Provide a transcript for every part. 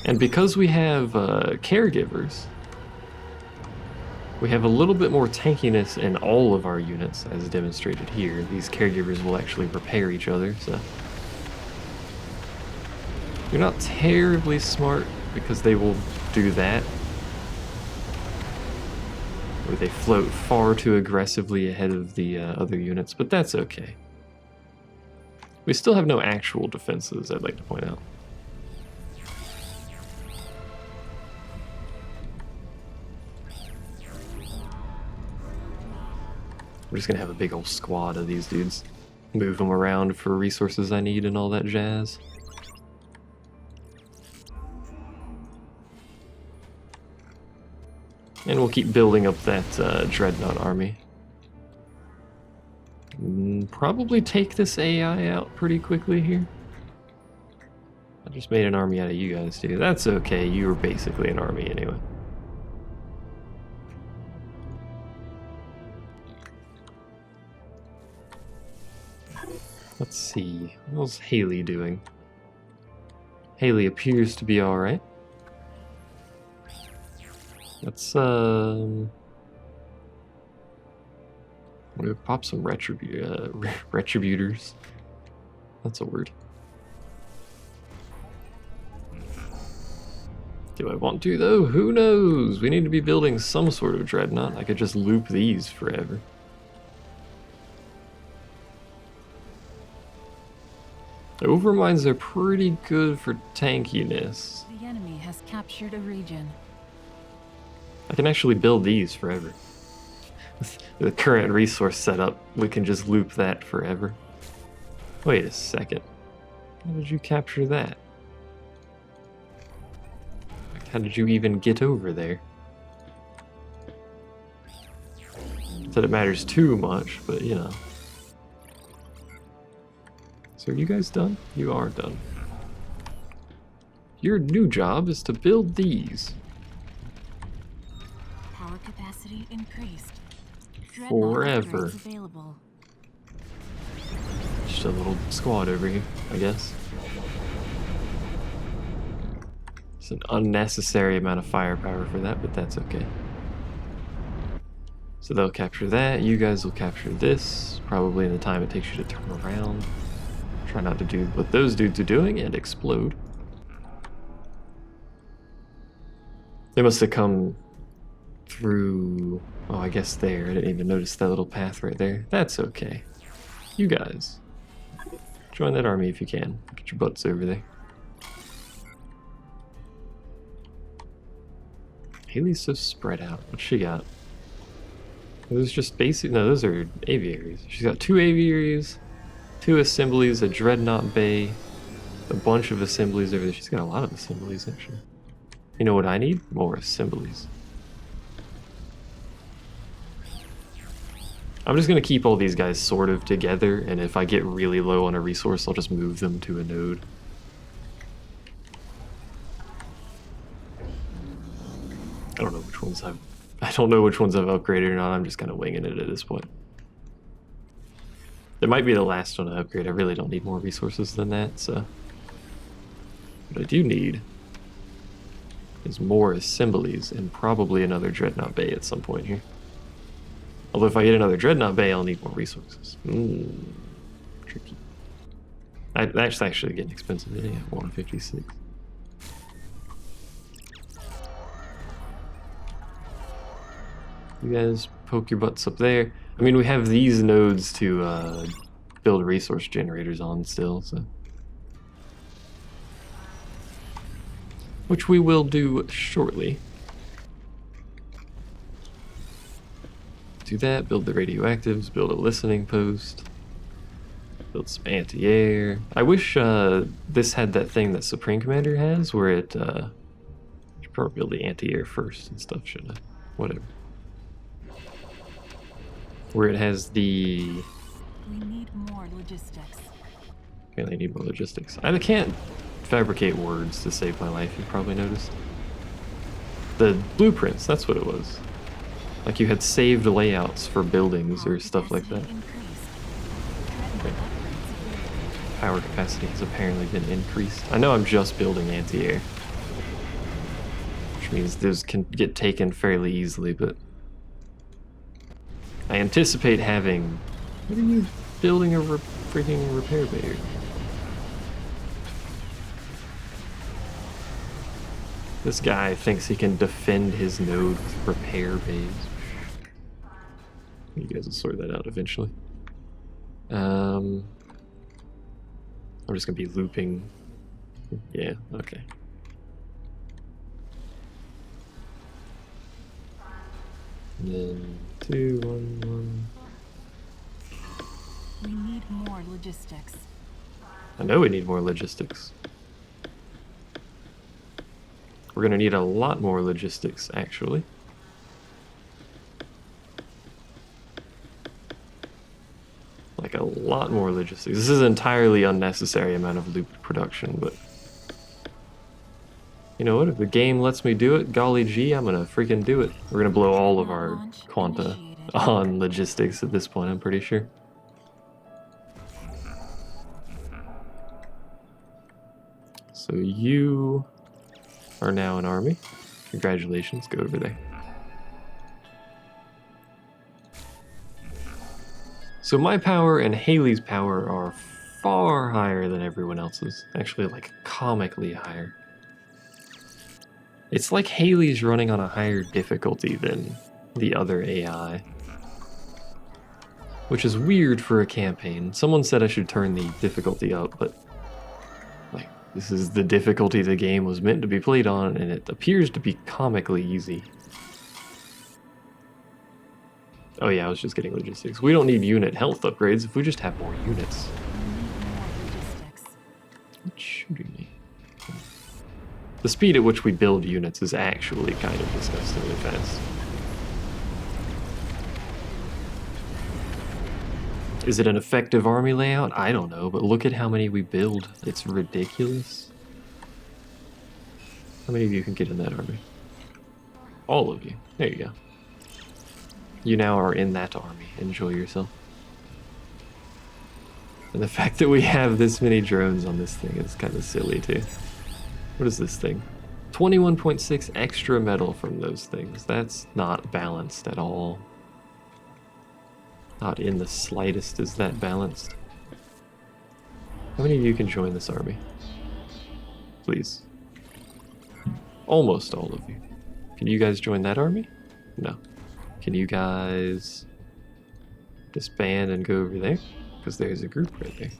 And because we have caregivers, we have a little bit more tankiness in all of our units, as demonstrated here. These caregivers will actually repair each other, so... You're not terribly smart, because they will do that. Or they float far too aggressively ahead of the other units, but that's okay. We still have no actual defenses, I'd like to point out. We're just gonna have a big old squad of these dudes. Move them around for resources I need and all that jazz. And we'll keep building up that Dreadnought army. Probably take this AI out pretty quickly here. I just made an army out of you guys too. That's okay, you were basically an army anyway. Let's see, how's Haley doing? Haley appears to be alright. Let's we'll pop some retributors. That's a word. Do I want to though? Who knows? We need to be building some sort of dreadnought. I could just loop these forever. Overminds are pretty good for tankiness. The enemy has captured a region. I can actually build these forever. With the current resource setup, we can just loop that forever. Wait a second. How did you capture that? How did you even get over there? Not that it matters too much, but you know. So are you guys done? You are done. Your new job is to build these. Power capacity increased. Forever. Available. Just a little squad over here, I guess. It's an unnecessary amount of firepower for that, but that's okay. So they'll capture that, you guys will capture this, probably in the time it takes you to turn around. Try not to do what those dudes are doing and explode. They must have come through... Oh, I guess there. I didn't even notice that little path right there. That's okay. You guys, join that army if you can. Get your butts over there. Haley's so spread out. What's she got? Those just basic... No, those are aviaries. She's got 2 aviaries, 2 assemblies, a dreadnought bay, a bunch of assemblies over there. She's got a lot of assemblies, actually. You know what I need? More assemblies. I'm just going to keep all these guys sort of together, and if I get really low on a resource, I'll just move them to a node. I don't know which ones I've upgraded or not. I'm just kind of winging it at this point. It might be the last one to upgrade. I really don't need more resources than that, so... What I do need is more assemblies and probably another Dreadnought Bay at some point here. Although if I get another Dreadnought Bay, I'll need more resources. Tricky. That's actually getting expensive. Yeah, 156. You guys poke your butts up there. I mean, we have these nodes to build resource generators on still, so... Which we will do shortly. Do that, build the radioactives, build a listening post, build some anti-air. I wish this had that thing that Supreme Commander has, where it... should probably build the anti-air first and stuff, shouldn't I? Whatever. Where it has the... We need more logistics. Okay, they need more logistics. I can't fabricate words to save my life, you probably noticed. The blueprints, that's what it was. Like you had saved layouts for buildings or stuff like that. Okay. Power capacity has apparently been increased. I know I'm just building anti-air. which means those can get taken fairly easily, but I anticipate having... What are you building a freaking repair bay? This guy thinks he can defend his node with repair bays. You guys will sort that out eventually. I'm just gonna be looping. Yeah, okay. And then 2, 1, 1. We need more logistics. I know we need more logistics. We're gonna need a lot more logistics, actually. Like a lot more logistics. This is an entirely unnecessary amount of loop production, but you know what? If the game lets me do it, golly gee, I'm gonna freaking do it. We're gonna blow all of our quanta on logistics at this point, I'm pretty sure. So you are now an army. Congratulations, go over there. So my power and Haley's power are far higher than everyone else's. Actually, like comically higher. It's like Haley's running on a higher difficulty than the other AI. Which is weird for a campaign. Someone said I should turn the difficulty up, but like this is the difficulty the game was meant to be played on, and it appears to be comically easy. Oh yeah, I was just getting logistics. We don't need unit health upgrades if we just have more units. What's shooting me? The speed at which we build units is actually kind of disgustingly fast. Is it an effective army layout? I don't know, but look at how many we build. It's ridiculous. How many of you can get in that army? All of you. There you go. You now are in that army. Enjoy yourself. And the fact that we have this many drones on this thing is kind of silly too. What is this thing? 21.6 extra metal from those things. That's not balanced at all. Not in the slightest is that balanced. How many of you can join this army? Please. Almost all of you. Can you guys join that army? No. Can you guys disband and go over there? Because there's a group right there.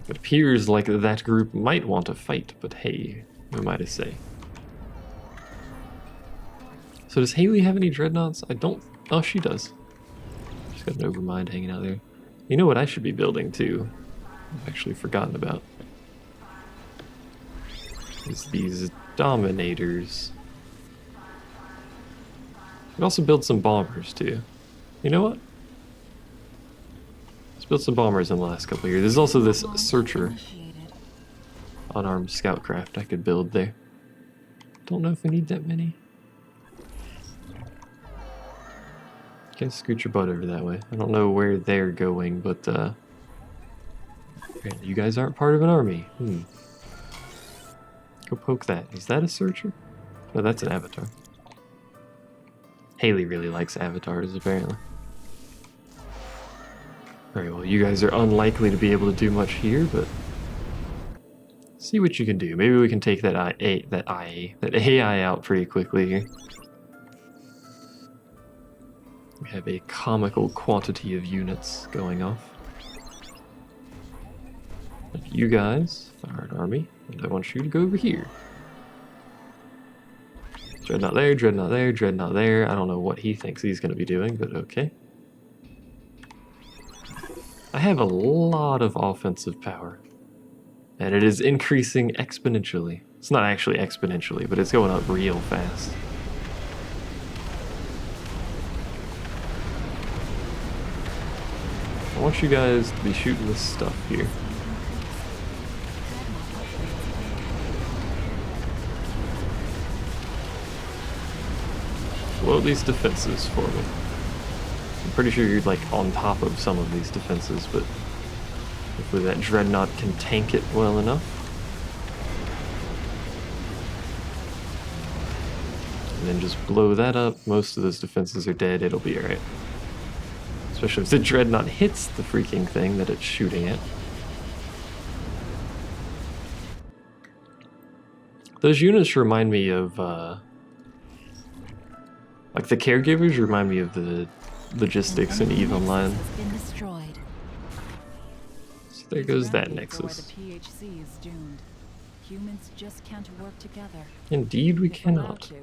It appears like that group might want to fight, but hey, who am I to say? So does Haley have any dreadnoughts? I don't... Oh, she does. She's got an Overmind hanging out there. You know what I should be building too? I've actually forgotten about. Is these Dominators. We can also build some bombers too. You know what? Let's build some bombers in the last couple of years. There's also this Searcher. Unarmed Scoutcraft I could build there. Don't know if we need that many. Okay, scoot your butt over that way. I don't know where they're going, but you guys aren't part of an army. Go poke that. Is that a Searcher? No, that's an Avatar. Haley really likes avatars, apparently. Very well, you guys are unlikely to be able to do much here, but see what you can do. Maybe we can take that AI out pretty quickly here. We have a comical quantity of units going off. And you guys are an army, and I want you to go over here. Dreadnought there, Dreadnought there, Dreadnought there. I don't know what he thinks he's going to be doing, but okay. I have a lot of offensive power, and it is increasing exponentially. It's not actually exponentially, but it's going up real fast. I want you guys to be shooting this stuff here. Blow these defenses for me. I'm pretty sure you're like on top of some of these defenses, but hopefully that Dreadnought can tank it well enough. and then just blow that up. Most of those defenses are dead. It'll be alright. Especially if the dreadnought hits the freaking thing that it's shooting at. Those units remind me of, like the caregivers remind me of the logistics in EVE Online. So there goes that Nexus. The PHC is doomed. Humans just can't work together. Indeed we If allowed cannot. to,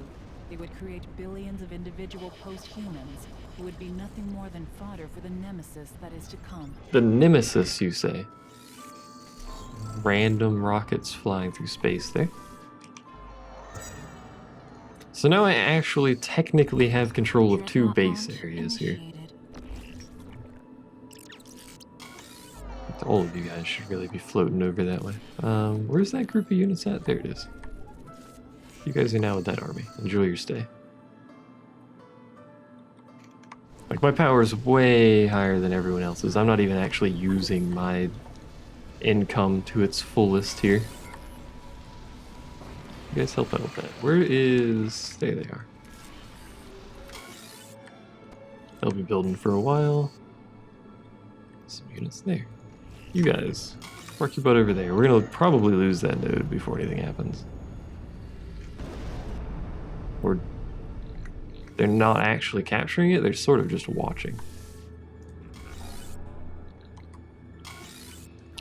they would create billions of individual post-humans who would be nothing more than fodder for the nemesis that is to come. The nemesis, you say? Random rockets flying through space there. So now I actually technically have control of 2 base areas here. All of you guys should really be floating over that way. Where's that group of units at? There it is. You guys are now with that army. Enjoy your stay. Like, my power is way higher than everyone else's. I'm not even actually using my income to its fullest here. You guys help out with that. Where is... There they are. They'll be building for a while. Some units there. You guys, park your butt over there. We're gonna probably lose that node before anything happens. Or they're not actually capturing it, they're sort of just watching.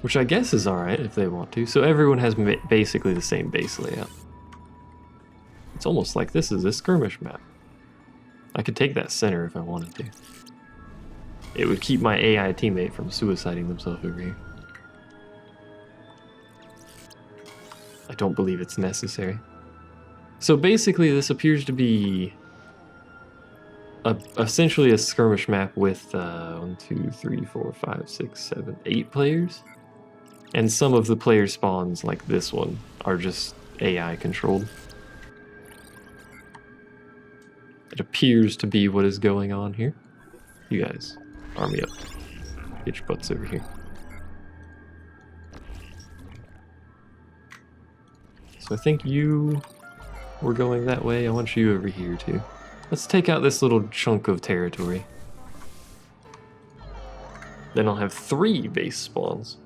Which I guess is alright if they want to. So everyone has basically the same base layout. It's almost like this is a skirmish map. I could take that center if I wanted to. It would keep my AI teammate from suiciding themselves over here. I don't believe it's necessary. So basically this appears to be essentially a skirmish map with 1, 2, 3, 4, 5, 6, 7, 8 players. And some of the player spawns, like this one, are just AI controlled. It appears to be what is going on here. You guys, army up. Get your butts over here. So I think you were going that way. I want you over here too. Let's take out this little chunk of territory. Then I'll have 3 base spawns.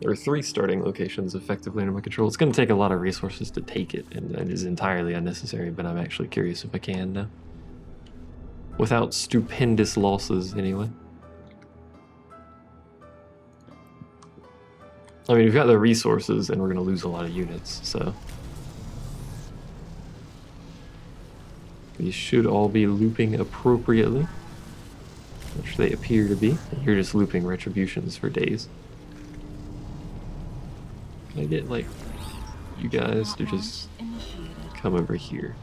Or 3 starting locations effectively under my control. It's going to take a lot of resources to take it, and that is entirely unnecessary, but I'm actually curious if I can now. Without stupendous losses, anyway. I mean, we've got the resources, and we're going to lose a lot of units, so... These should all be looping appropriately. Which they appear to be. You're just looping retributions for days. Can I get, like, you guys to just come over here?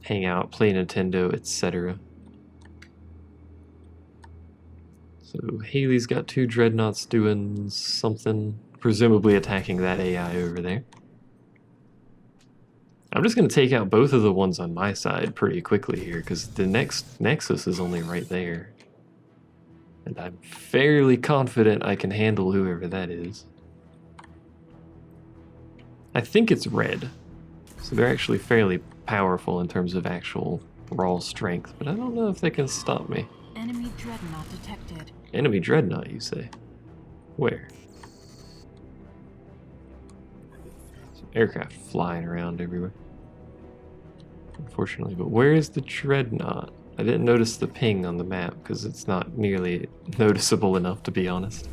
Hang out, play Nintendo, etc. So Haley's got 2 dreadnoughts doing something, presumably attacking that AI over there. I'm just going to take out both of the ones on my side pretty quickly here, because the next Nexus is only right there. And I'm fairly confident I can handle whoever that is. I think it's red, so they're actually fairly powerful in terms of actual raw strength, but I don't know if they can stop me. Enemy dreadnought detected. Enemy dreadnought, you say? Where? Some aircraft flying around everywhere. Unfortunately, but where is the dreadnought? I didn't notice the ping on the map because it's not nearly noticeable enough, to be honest.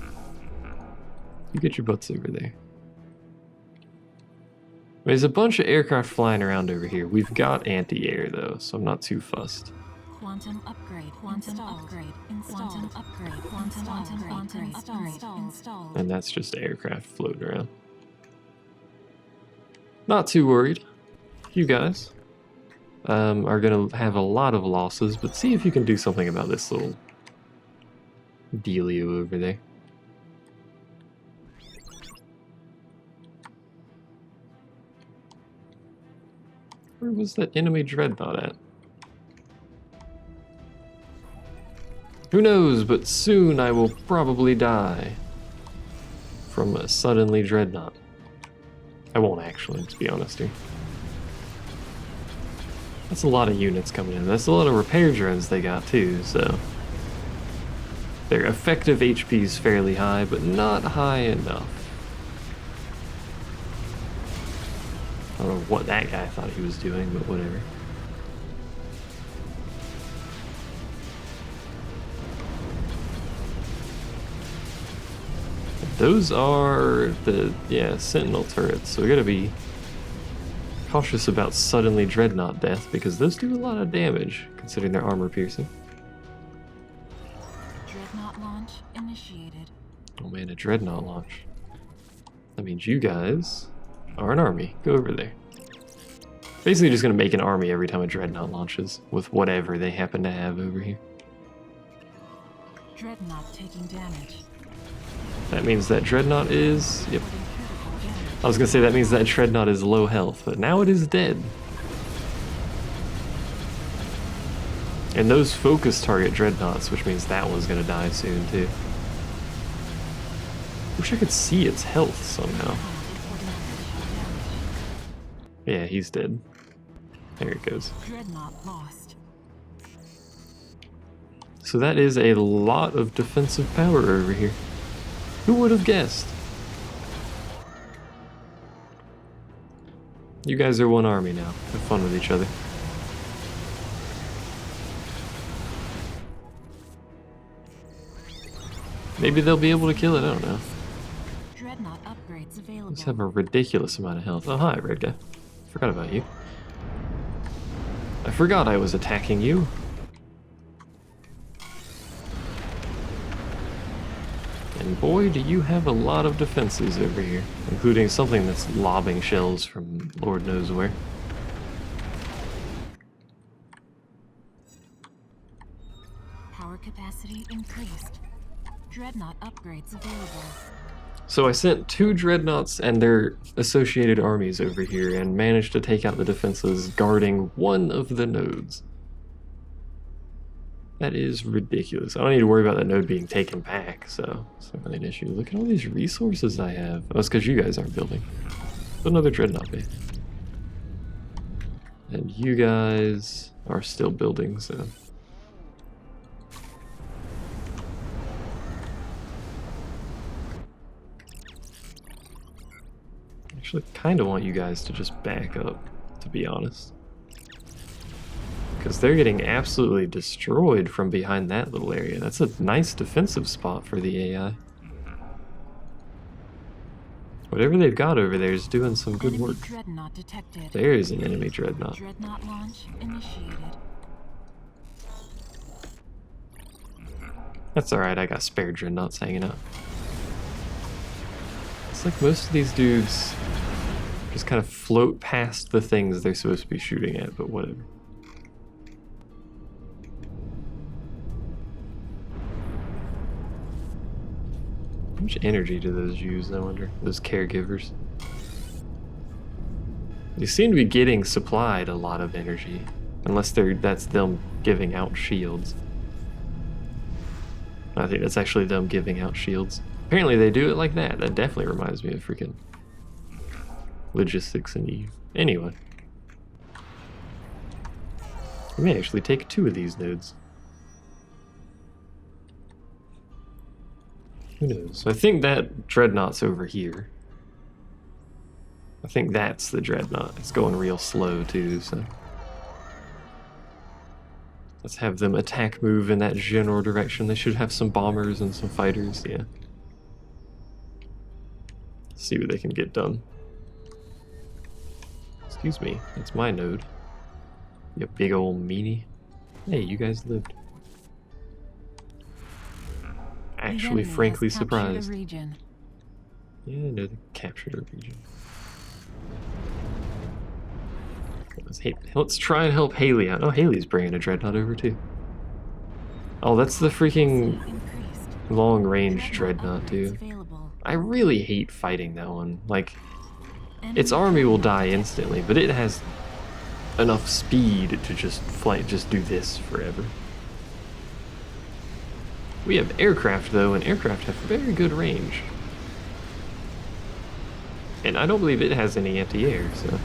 You get your butts over there. There's a bunch of aircraft flying around over here. We've got anti-air though, so I'm not too fussed. Quantum upgrade. Quantum upgrade. Quantum upgrade. Quantum upgrade. Installed. And that's just aircraft floating around. Not too worried. You guys are gonna have a lot of losses, but see if you can do something about this little dealio over there. Where was that enemy dreadnought at? Who knows, but soon I will probably die from a suddenly dreadnought. I won't actually, to be honest here. That's a lot of units coming in. That's a lot of repair drones they got too, so their effective HP is fairly high, but not high enough. I don't know what that guy thought he was doing, but whatever. Those are the, Sentinel turrets, so we gotta be cautious about suddenly Dreadnought death, because those do a lot of damage, considering their armor piercing. Dreadnought launch initiated. Oh man, a Dreadnought launch. That means you guys are an army. Go over there. Basically just gonna make an army every time a Dreadnought launches, with whatever they happen to have over here. Dreadnought taking damage. That means that Dreadnought is... Yep. I was gonna say that means that Dreadnought is low health, but now it is dead. And those focus target Dreadnoughts, which means that one's gonna die soon too. Wish I could see its health somehow. Yeah, he's dead. There it goes. Dreadnought lost. So that is a lot of defensive power over here. Who would have guessed? You guys are one army now. Have fun with each other. Maybe they'll be able to kill it, I don't know. Dreadnought upgrades available. Let's have a ridiculous amount of health. Oh, hi, red guy. Forgot about you. I forgot I was attacking you. And boy, do you have a lot of defenses over here, including something that's lobbing shells from Lord knows where. Power capacity increased. Dreadnought upgrades available. So I sent 2 Dreadnoughts and their associated armies over here and managed to take out the defenses guarding one of the nodes. That is ridiculous. I don't need to worry about that node being taken back, so it's not really an issue. Look at all these resources I have. Oh, it's because you guys aren't building. Another Dreadnought base. And you guys are still building, so... Actually, kind of want you guys to just back up, to be honest. Because they're getting absolutely destroyed from behind that little area. That's a nice defensive spot for the AI. Whatever they've got over there is doing some good work. Dreadnought detected. There is an enemy Dreadnought. Dreadnought launch initiated. That's alright, I got spare Dreadnoughts hanging out. It's like most of these dudes just kind of float past the things they're supposed to be shooting at, but whatever. How much energy do those use, I wonder? Those caregivers. They seem to be getting supplied a lot of energy. Unless that's them giving out shields. I think that's actually them giving out shields. Apparently they do it like that. That definitely reminds me of freaking logistics and Eve. Anyway. We may actually take 2 of these nodes. Who knows? So I think that Dreadnought's over here. I think that's the Dreadnought. It's going real slow too, so... Let's have them attack move in that general direction. They should have some bombers and some fighters, yeah. Let's see what they can get done. Excuse me, that's my node. You big old meanie. Hey, you guys lived. Actually, frankly surprised. Yeah, no, they captured our region. Let's try and help Haley out. Oh, Haley's bringing a Dreadnought over too. Oh, that's the freaking long-range Dreadnought too. I really hate fighting that one. Like, its army will die instantly, but it has enough speed to just do this forever. We have aircraft though, and aircraft have very good range. And I don't believe it has any anti-air, so...